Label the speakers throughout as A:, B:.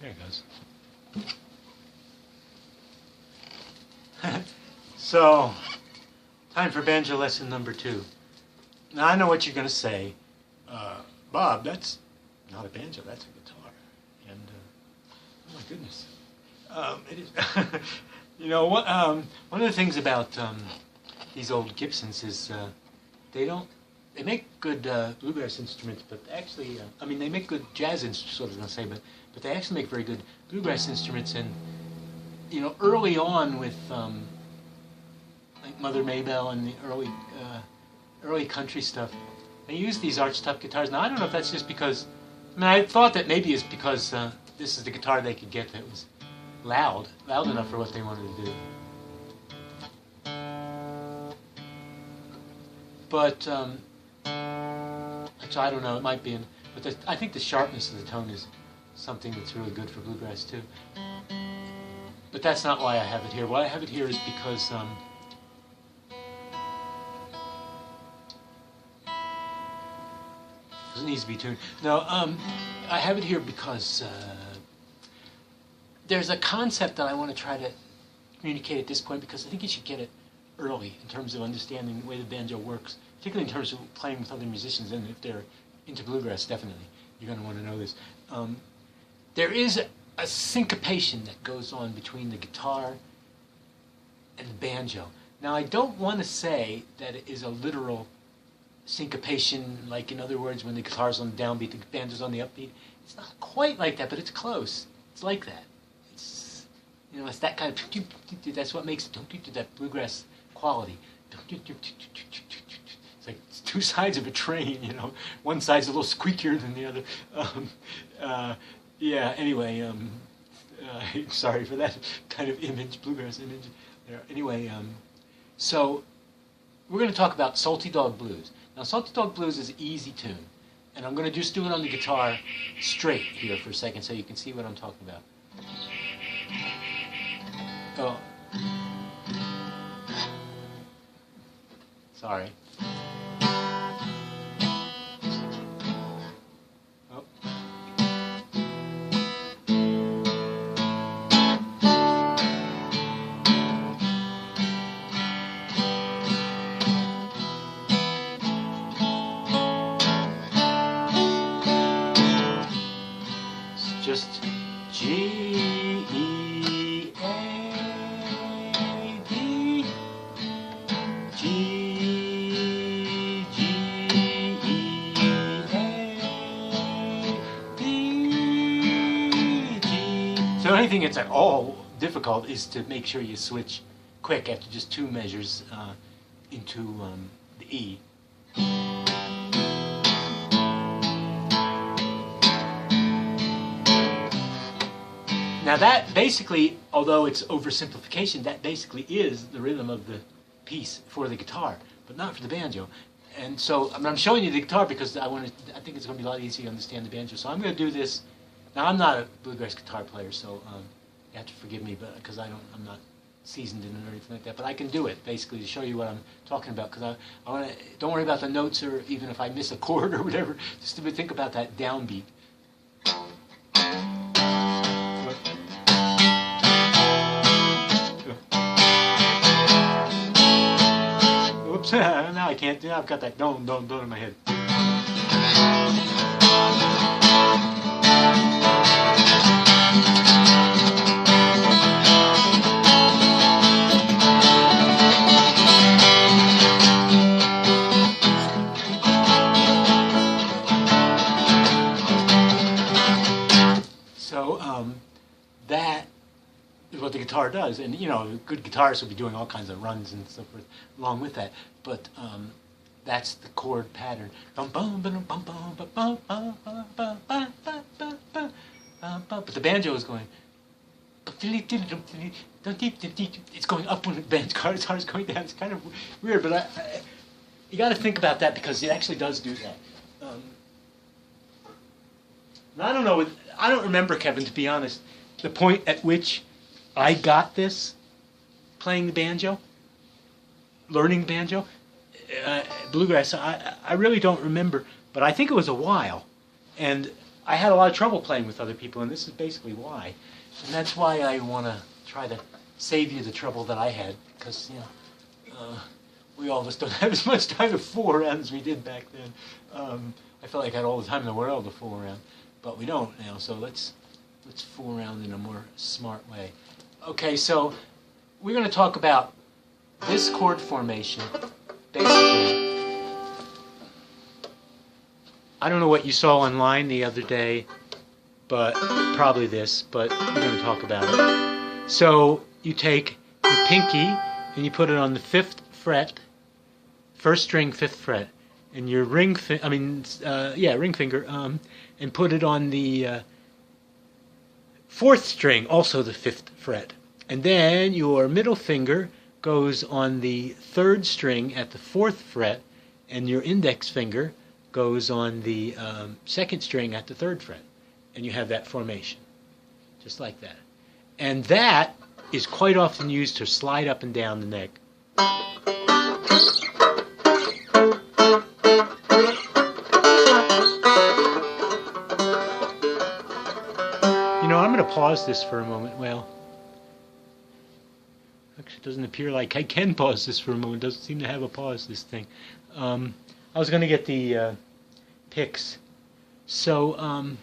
A: There it goes. So, time for banjo lesson number 2. Now I know what you're going to say. Bob, that's not a banjo, that's a guitar. And, oh my goodness. It is. You know, one of the things about these old Gibsons is they make good bluegrass instruments, but actually, I mean, they make good jazz instruments, I was going to say, but they actually make very good bluegrass instruments. And, you know, early on with like Mother Maybelle and the early country stuff, they used these archtop guitars. Now, I don't know if that's just because, I mean, I thought that maybe it's because this is the guitar they could get that was loud enough for what they wanted to do. But, so I don't know, it might be, but I think the sharpness of the tone is something that's really good for bluegrass too. But that's not why I have it here. Why I have it here is because it needs to be tuned. No, I have it here because there's a concept that I want to try to communicate at this point, because I think you should get it early in terms of understanding the way the banjo works, particularly in terms of playing with other musicians, and if they're into bluegrass, definitely. You're going to want to know this. There is a syncopation that goes on between the guitar and the banjo. Now, I don't want to say that it is a literal syncopation, like in other words, when the guitar's on the downbeat, the banjo's on the upbeat. It's not quite like that, but it's close. It's like that. It's, you know, it's that kind of, that's what makes it, that bluegrass quality. It's like it's two sides of a train, you know. One side's a little squeakier than the other. Yeah, anyway, sorry for that kind of image, bluegrass image there. Anyway, so we're going to talk about Salty Dog Blues. Now, Salty Dog Blues is an easy tune, and I'm going to just do it on the guitar straight here for a second so you can see what I'm talking about. Oh. Sorry. Oh. It's just G-E-A-D, So the only thing that's at all difficult is to make sure you switch quick after just 2 measures into the E. Now that basically, although it's oversimplification, that basically is the rhythm of the piece for the guitar, but not for the banjo. And so I'm showing you the guitar because I think it's going to be a lot easier to understand the banjo. So I'm going to do this. Now I'm not a bluegrass guitar player, so you have to forgive me, but because I'm not seasoned in it or anything like that. But I can do it basically to show you what I'm talking about. Because I want to, don't worry about the notes or even if I miss a chord or whatever. Just to think about that downbeat. Oops! Now I can't. Now I've got that don't in my head. So that is what the guitar does, and you know, good guitarists will be doing all kinds of runs and so forth along with that. But that's the chord pattern. But the banjo is going. It's going up when the guitar is going down. It's kind of weird, but you got to think about that because it actually does do that. I don't know. I don't remember, Kevin, to be honest, the point at which I got this playing the banjo, learning banjo, bluegrass. I really don't remember, but I think it was a while, and I had a lot of trouble playing with other people, and this is basically why. And that's why I want to try to save you the trouble that I had, because, you know, we all of us don't have as much time to fool around as we did back then. I felt like I had all the time in the world to fool around, but we don't now, so let's fool around in a more smart way. Okay, so we're going to talk about this chord formation, basically. I don't know what you saw online the other day, but probably this, but we're going to talk about it. So you take your pinky and you put it on the 5th fret, 1st string, 5th fret, and your ring finger, and put it on the 4th string, also the 5th fret. And then your middle finger goes on the 3rd string at the 4th fret, and your index finger goes on the 2nd string at the 3rd fret. And you have that formation, just like that. And that is quite often used to slide up and down the neck. You know, I'm going to pause this for a moment. Well, actually, it doesn't appear like I can pause this for a moment. It doesn't seem to have a pause, this thing. I was going to get the picks. So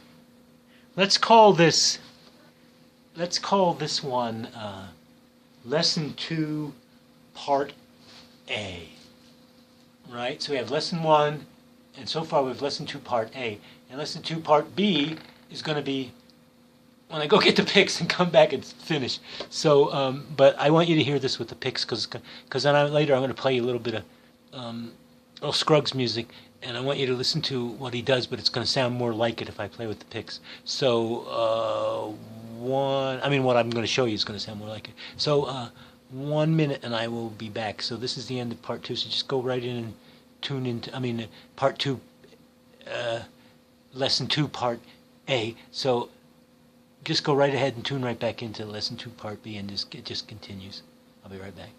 A: let's call this one Lesson 2, Part A. Right? So we have Lesson 1, and so far we have Lesson 2, Part A. And Lesson 2, Part B is going to be when I go get the picks and come back and finish. So, but I want you to hear this with the picks, because then later I'm going to play you a little bit of little Scruggs music, and I want you to listen to what he does, but it's going to sound more like it if I play with the picks. So, what I'm going to show you is going to sound more like it. So, 1 minute and I will be back. So this is the end of Part 2, so just go right in and tune into, Part 2, Lesson 2, Part A. So, just go right ahead and tune right back into Lesson 2, Part B, and it just continues. I'll be right back.